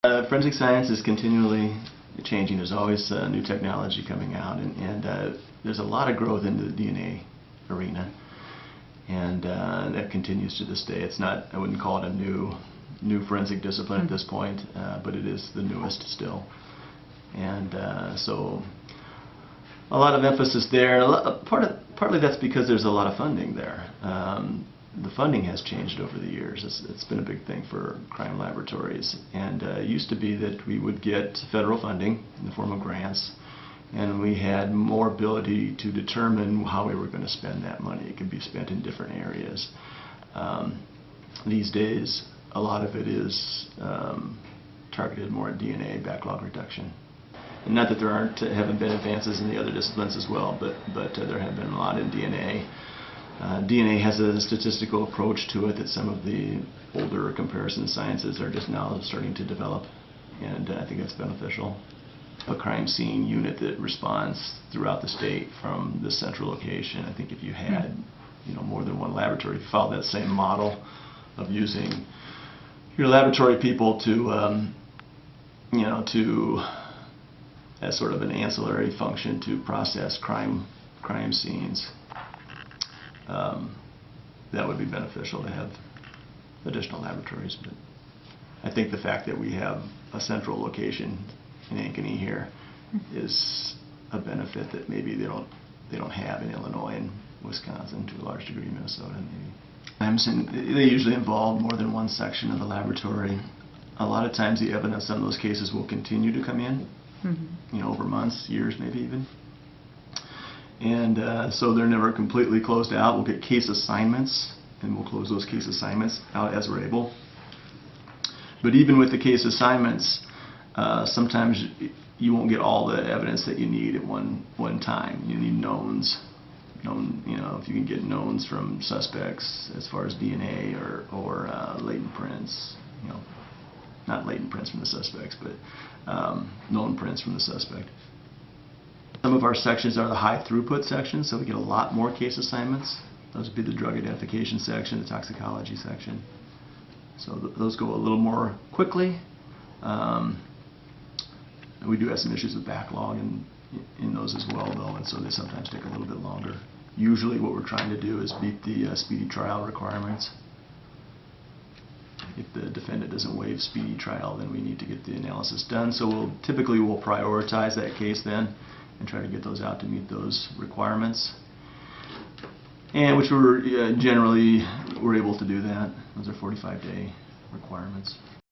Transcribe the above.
Forensic science is continually changing. There's always new technology coming out, and there's a lot of growth in the DNA arena, and that continues to this day. It's not, I wouldn't call it a new forensic discipline at this point, but it is the newest still. And so a lot of emphasis there. Partly that's because there's a lot of funding there. The funding has changed over the years. It's been a big thing for crime laboratories, and it used to be that we would get federal funding in the form of grants, and we had more ability to determine how we were going to spend that money. It could be spent in different areas. These days, a lot of it is targeted more at DNA backlog reduction. And not that there haven't been advances in the other disciplines as well, but there have been a lot in DNA. DNA has a statistical approach to it that some of the older comparison sciences are just now starting to develop, and I think that's beneficial. A crime scene unit that responds throughout the state from the central location. I think if you had more than one laboratory, follow that same model of using your laboratory people to as sort of an ancillary function to process crime scenes. That would be beneficial to have additional laboratories, but I think the fact that we have a central location in Ankeny here is a benefit that maybe they don't have in Illinois and Wisconsin, to a large degree Minnesota maybe. They usually involve more than one section of the laboratory. A lot of times the evidence on those cases will continue to come in, over months, years maybe even. And so they're never completely closed out. We'll get case assignments, and we'll close those case assignments out as we're able. But even with the case assignments, sometimes you won't get all the evidence that you need at one time. You need knowns. If you can get knowns from suspects as far as DNA or latent prints, not latent prints from the suspects, but known prints from the suspect. Some of our sections are the high throughput sections, so we get a lot more case assignments. Those would be the drug identification section, the toxicology section. So those go a little more quickly. We do have some issues with backlog in those as well, though, and so they sometimes take a little bit longer. Usually what we're trying to do is beat the speedy trial requirements. If the defendant doesn't waive speedy trial, then we need to get the analysis done. So we'll typically prioritize that case then and try to get those out to meet those requirements. And which we're generally able to do that. Those are 45-day requirements.